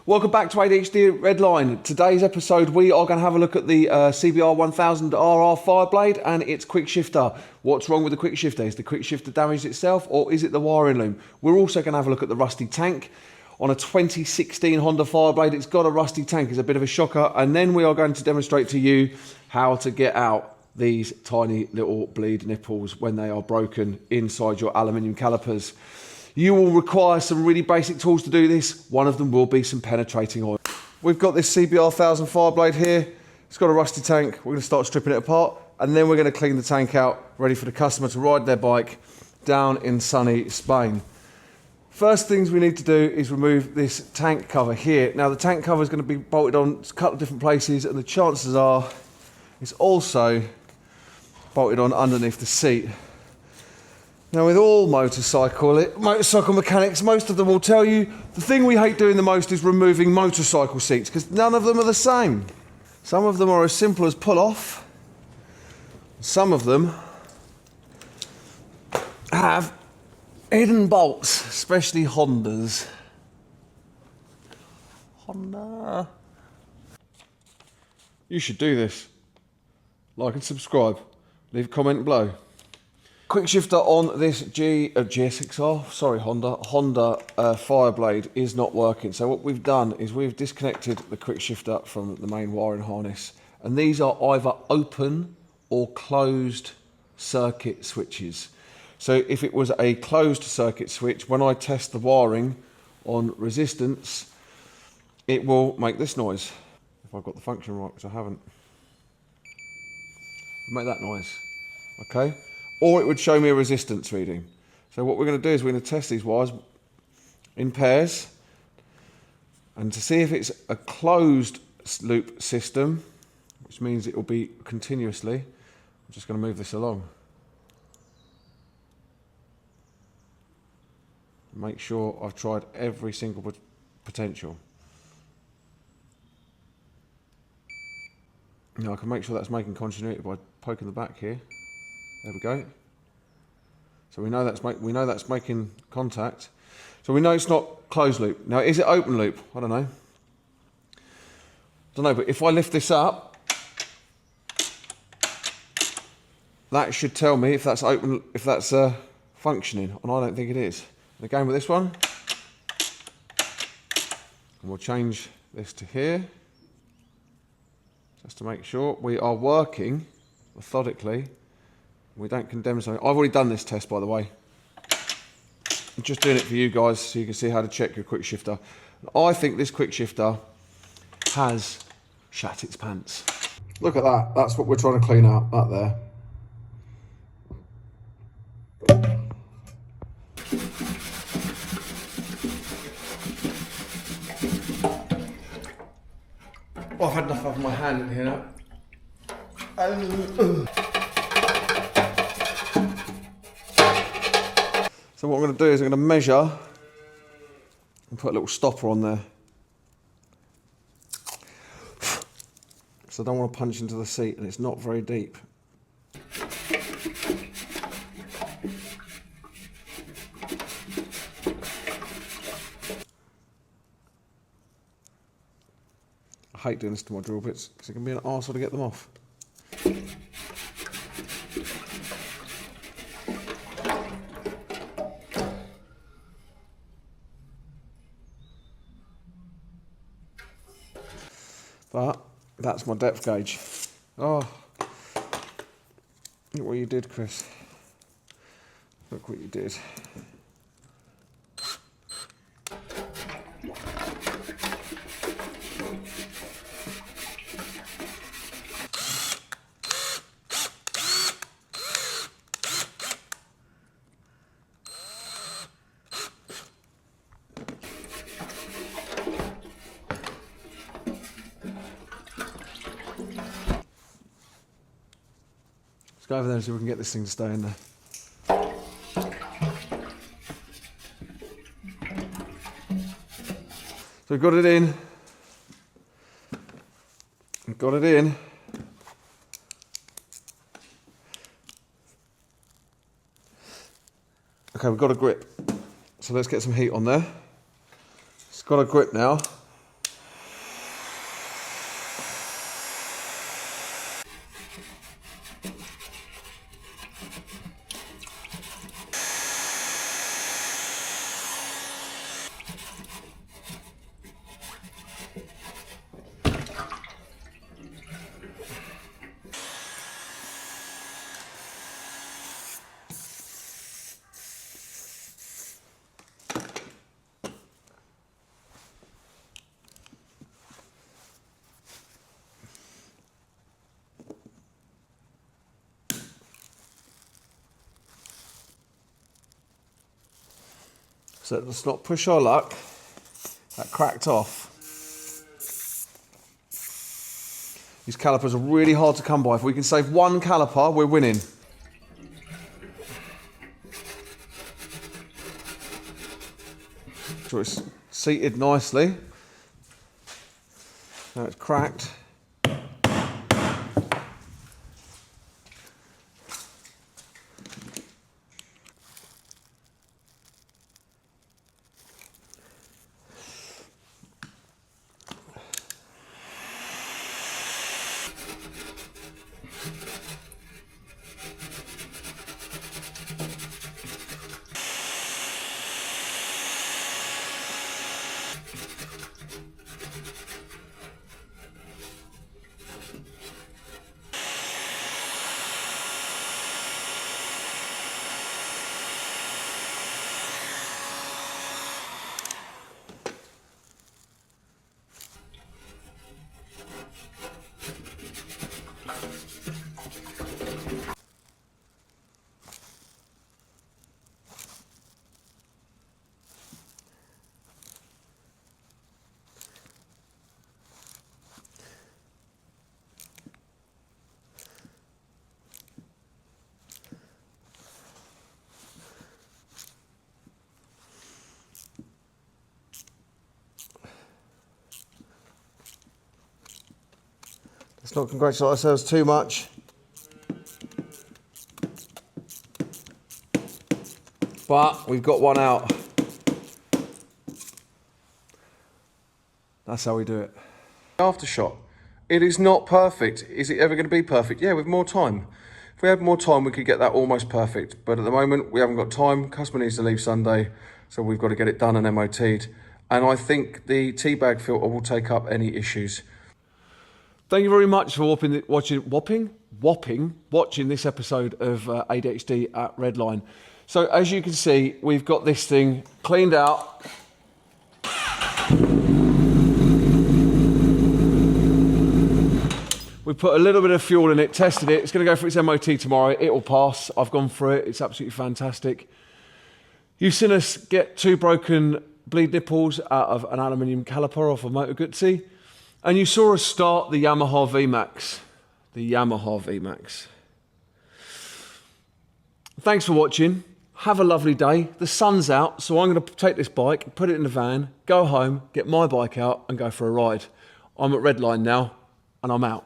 Welcome back to ADHD Redline. Today's episode we are going to have a look at the CBR1000 RR Fireblade and its quick shifter. What's wrong with the quick shifter? Is the quick shifter damaged itself or is it the wiring loom? We're also going to have a look at the rusty tank. On a 2016 Honda Fireblade, it's got a rusty tank. It's a bit of a shocker. And then we are going to demonstrate to you how to get out these tiny little bleed nipples when they are broken inside your aluminium calipers. You will require some really basic tools to do this. One of them will be some penetrating oil. We've got this CBR1000 Fireblade here. It's got a rusty tank. We're going to start stripping it apart and then we're going to clean the tank out, ready for the customer to ride their bike down in sunny Spain. First things we need to do is remove this tank cover here. Now the tank cover is going to be bolted on a couple of different places and the chances are it's also bolted on underneath the seat. Now with all motorcycle mechanics, most of them will tell you the thing we hate doing the most is removing motorcycle seats because none of them are the same. Some of them are as simple as pull off. Some of them have hidden bolts, especially Hondas. Honda. You should do this. Like and subscribe. Leave a comment below. Quick shifter on this GSXR, sorry Honda Fireblade is not working. So what we've done is we've disconnected the quick shifter from the main wiring harness. And these are either open or closed circuit switches. So if it was a closed circuit switch, when I test the wiring on resistance, it will make this noise. If I've got the function right, which I haven't. Make that noise, okay? Or it would show me a resistance reading. So what we're going to do is we're going to test these wires in pairs. And to see if it's a closed loop system, which means it will be continuously, I'm just going to move this along. Make sure I've tried every single potential. Now I can make sure that's making continuity by poking the back here. There we go. So we know that's making contact. So we know it's not closed loop. Now is it open loop? I don't know. But if I lift this up, that should tell me if that's open, if that's functioning, and I don't think it is. And again with this one, and we'll change this to here, just to make sure we are working methodically. We don't condemn something. I've already done this test, by the way. I'm just doing it for you guys so you can see how to check your quick shifter. I think this quick shifter has shat its pants. Look at that. That's what we're trying to clean out, that there. Oh, I've had enough of my hand in here now. So what I'm going to do is I'm going to measure and put a little stopper on there. So I don't want to punch into the seat and it's not very deep. I hate doing this to my drill bits because it can be an arsehole to get them off. But that's my depth gauge. Oh, look what you did, Chris. Look what you did. Let's go over there and see if we can get this thing to stay in there. So we've got it in. We've got it in. Okay, we've got a grip. So let's get some heat on there. It's got a grip now. So let's not push our luck. That cracked off. These calipers are really hard to come by. If we can save one caliper, we're winning. So it's seated nicely. Now it's cracked. Let's not congratulate ourselves too much. But we've got one out. That's how we do it. Aftershot. It is not perfect. Is it ever going to be perfect? Yeah, with more time. If we had more time, we could get that almost perfect. But at the moment, we haven't got time. Customer needs to leave Sunday, so we've got to get it done and MOT'd. And I think the teabag filter will take up any issues. Thank you very much for watching this episode of ADHD at Redline. So as you can see, we've got this thing cleaned out. We put a little bit of fuel in it, tested it. It's going to go for its MOT tomorrow. It will pass. I've gone through it. It's absolutely fantastic. You've seen us get 2 broken bleed nipples out of an aluminium caliper off a Motoguzzi. And you saw us start the Yamaha VMAX. The Yamaha VMAX. Thanks for watching. Have a lovely day. The sun's out, so I'm going to take this bike, put it in the van, go home, get my bike out and go for a ride. I'm at Redline now, and I'm out.